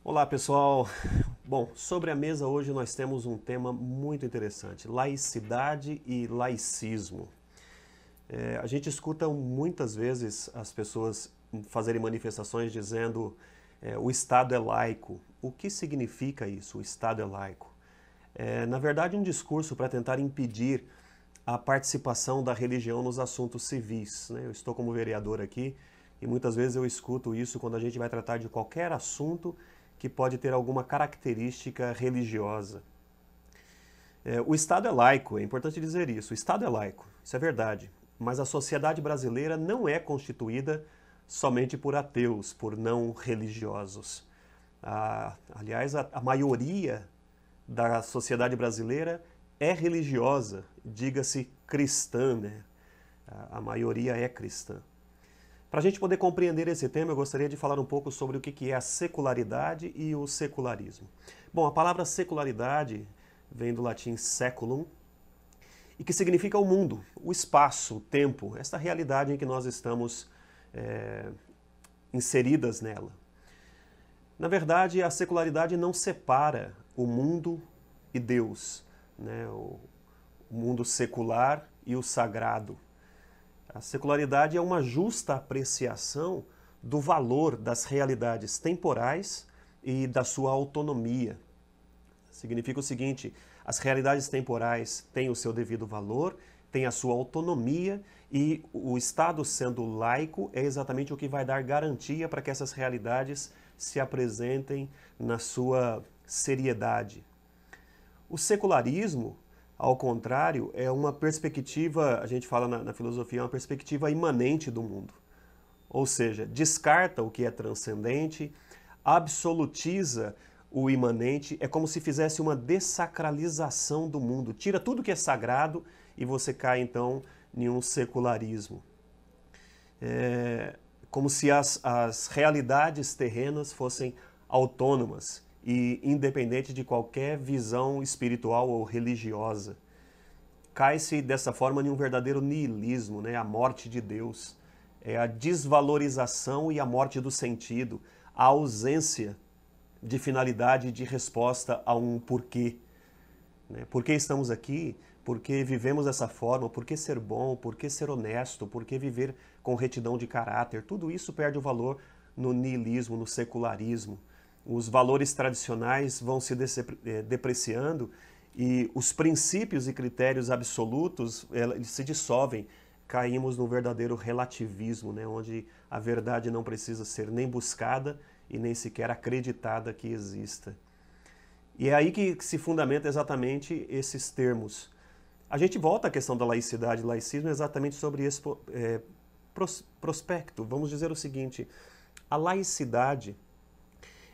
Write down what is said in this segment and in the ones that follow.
Olá, pessoal. Bom, sobre a mesa hoje nós temos um tema muito interessante: laicidade e laicismo. A gente escuta muitas vezes as pessoas fazerem manifestações dizendo o Estado é laico. O que significa isso, o Estado é laico? Na verdade, um discurso para tentar impedir a participação da religião nos assuntos civis, né? Eu estou como vereador aqui e muitas vezes eu escuto isso quando a gente vai tratar de qualquer assunto que pode ter alguma característica religiosa. O Estado é laico, é importante dizer isso. O Estado é laico, isso é verdade. Mas a sociedade brasileira não é constituída somente por ateus, por não religiosos. Aliás, a maioria da sociedade brasileira é religiosa, diga-se cristã, né? A maioria é cristã. Para a gente poder compreender esse tema, eu gostaria de falar um pouco sobre o que é a secularidade e o secularismo. Bom, a palavra secularidade vem do latim seculum, e que significa o mundo, o espaço, o tempo, esta realidade em que nós estamos inseridas nela. Na verdade, a secularidade não separa o mundo e Deus, né? O mundo secular e o sagrado. A secularidade é uma justa apreciação do valor das realidades temporais e da sua autonomia. Significa o seguinte: as realidades temporais têm o seu devido valor, têm a sua autonomia, e o Estado, sendo laico, é exatamente o que vai dar garantia para que essas realidades se apresentem na sua seriedade. O secularismo, ao contrário, é uma perspectiva, a gente fala na filosofia, é uma perspectiva imanente do mundo. Ou seja, descarta o que é transcendente, absolutiza o imanente, é como se fizesse uma dessacralização do mundo. Tira tudo que é sagrado e você cai, então, em um secularismo. É como se as realidades terrenas fossem autônomas e independente de qualquer visão espiritual ou religiosa. Cai-se dessa forma em um verdadeiro niilismo, né? A morte de Deus, é a desvalorização e a morte do sentido, a ausência de finalidade e de resposta a um porquê. Né? Por que estamos aqui? Por que vivemos dessa forma? Por que ser bom? Por que ser honesto? Por que viver com retidão de caráter? Tudo isso perde o valor no niilismo, no secularismo. Os valores tradicionais vão se depreciando e os princípios e critérios absolutos eles se dissolvem. Caímos no verdadeiro relativismo, né? Onde a verdade não precisa ser nem buscada e nem sequer acreditada que exista. E é aí que se fundamenta exatamente esses termos. A gente volta à questão da laicidade e laicismo exatamente sobre esse prospecto. Vamos dizer o seguinte: a laicidade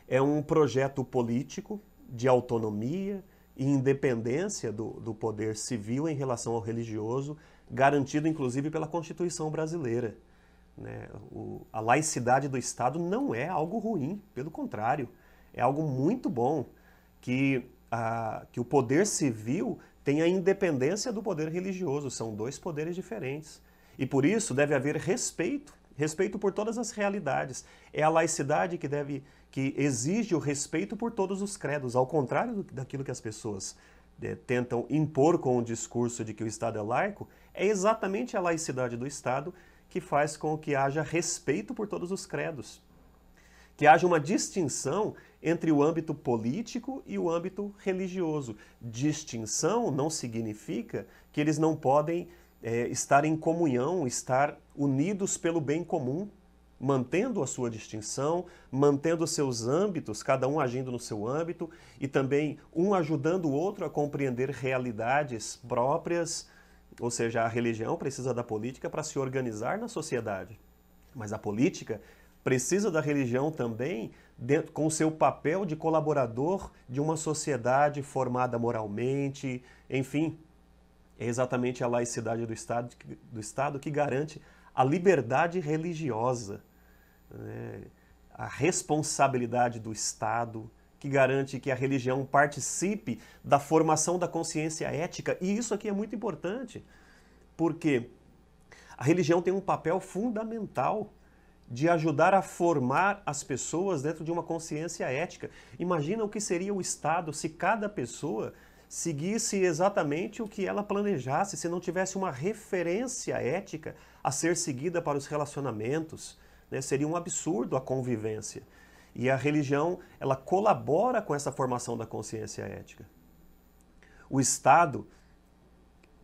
é um projeto político de autonomia e independência do poder civil em relação ao religioso, garantido inclusive pela Constituição brasileira. Né? A laicidade do Estado não é algo ruim, pelo contrário, é algo muito bom que o poder civil tenha a independência do poder religioso, são dois poderes diferentes. E por isso deve haver respeito por todas as realidades. É a laicidade que exige o respeito por todos os credos, ao contrário daquilo que as pessoas tentam impor com o discurso de que o Estado é laico. É exatamente a laicidade do Estado que faz com que haja respeito por todos os credos, que haja uma distinção entre o âmbito político e o âmbito religioso. Distinção não significa que eles não podem estar em comunhão, estar unidos pelo bem comum, mantendo a sua distinção, mantendo os seus âmbitos, cada um agindo no seu âmbito, e também um ajudando o outro a compreender realidades próprias. Ou seja, a religião precisa da política para se organizar na sociedade, mas a política precisa da religião também com o seu papel de colaborador de uma sociedade formada moralmente, enfim. É exatamente a laicidade do Estado que garante a liberdade religiosa, né? A responsabilidade do Estado, que garante que a religião participe da formação da consciência ética. E isso aqui é muito importante, porque a religião tem um papel fundamental de ajudar a formar as pessoas dentro de uma consciência ética. Imagina o que seria o Estado se cada pessoa seguisse exatamente o que ela planejasse, se não tivesse uma referência ética a ser seguida para os relacionamentos, né? Seria um absurdo a convivência. E a religião, ela colabora com essa formação da consciência ética. O Estado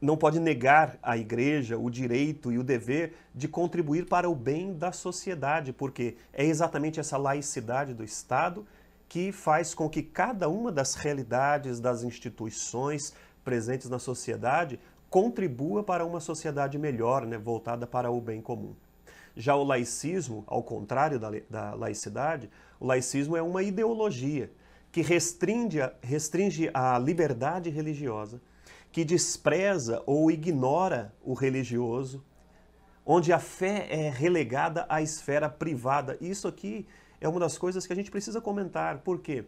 não pode negar à igreja o direito e o dever de contribuir para o bem da sociedade, porque é exatamente essa laicidade do Estado que faz com que cada uma das realidades, das instituições presentes na sociedade contribua para uma sociedade melhor, né, voltada para o bem comum. Já o laicismo, ao contrário da laicidade, o laicismo é uma ideologia que restringe a liberdade religiosa, que despreza ou ignora o religioso, onde a fé é relegada à esfera privada. Isso aqui é uma das coisas que a gente precisa comentar. Por quê?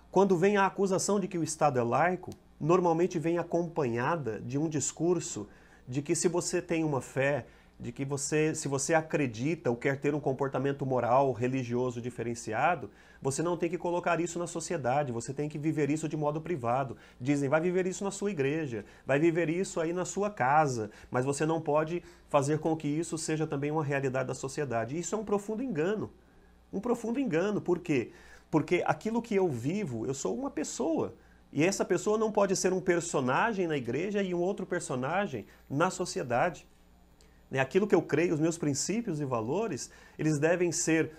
Quando vem a acusação de que o Estado é laico, normalmente vem acompanhada de um discurso de que se você tem uma fé, de que se você acredita ou quer ter um comportamento moral, religioso diferenciado, você não tem que colocar isso na sociedade, você tem que viver isso de modo privado. Dizem, vai viver isso na sua igreja, vai viver isso aí na sua casa, mas você não pode fazer com que isso seja também uma realidade da sociedade. Isso é um profundo engano. Um profundo engano. Por quê? Porque aquilo que eu vivo, eu sou uma pessoa. E essa pessoa não pode ser um personagem na igreja e um outro personagem na sociedade. Aquilo que eu creio, os meus princípios e valores, eles devem ser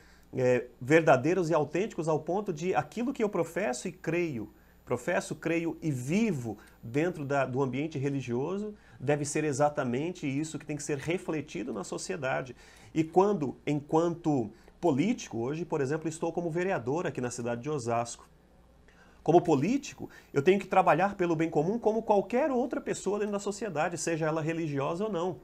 verdadeiros e autênticos ao ponto de aquilo que eu professo, creio e vivo dentro do ambiente religioso, deve ser exatamente isso que tem que ser refletido na sociedade. E quando, enquanto político, hoje, por exemplo, estou como vereador aqui na cidade de Osasco. Como político, eu tenho que trabalhar pelo bem comum como qualquer outra pessoa dentro da sociedade, seja ela religiosa ou não.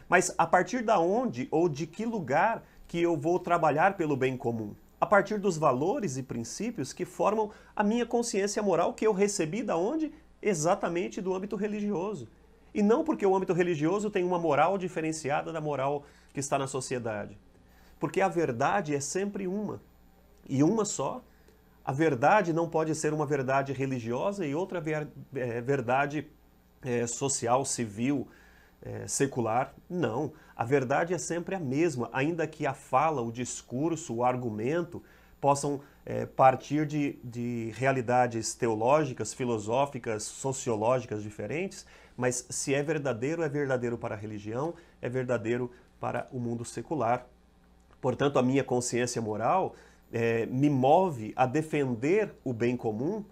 Mas a partir da onde ou de que lugar que eu vou trabalhar pelo bem comum? A partir dos valores e princípios que formam a minha consciência moral que eu recebi da onde? Exatamente do âmbito religioso. E não porque o âmbito religioso tem uma moral diferenciada da moral que está na sociedade. Porque a verdade é sempre uma. E uma só. A verdade não pode ser uma verdade religiosa e outra verdade social, civil, secular. Não. A verdade é sempre a mesma, ainda que a fala, o discurso, o argumento possam partir de realidades teológicas, filosóficas, sociológicas diferentes, mas se é verdadeiro para a religião, é verdadeiro para o mundo secular. Portanto, a minha consciência moral me move a defender o bem comum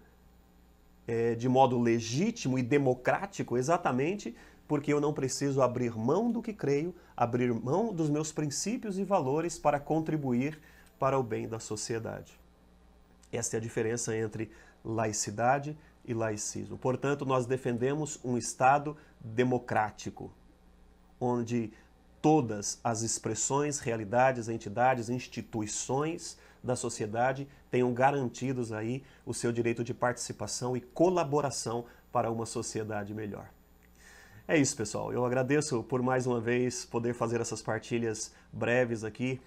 de modo legítimo e democrático, exatamente porque eu não preciso abrir mão do que creio, abrir mão dos meus princípios e valores para contribuir para o bem da sociedade. Essa é a diferença entre laicidade e laicismo. Portanto, nós defendemos um Estado democrático, onde todas as expressões, realidades, entidades, instituições da sociedade tenham garantidos aí o seu direito de participação e colaboração para uma sociedade melhor. É isso, pessoal. Eu agradeço por mais uma vez poder fazer essas partilhas breves aqui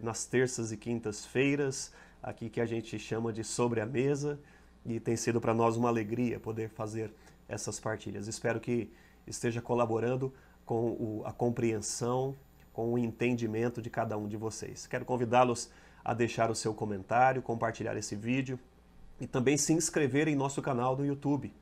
nas terças e quintas-feiras, aqui que a gente chama de Sobre a Mesa, e tem sido para nós uma alegria poder fazer essas partilhas. Espero que esteja colaborando com a compreensão, com o entendimento de cada um de vocês. Quero convidá-los a deixar o seu comentário, compartilhar esse vídeo e também se inscrever em nosso canal do YouTube,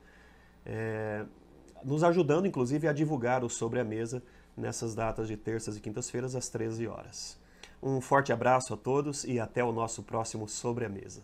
nos ajudando inclusive a divulgar o Sobre a Mesa nessas datas de terças e quintas-feiras às 13 horas. Um forte abraço a todos e até o nosso próximo Sobre a Mesa.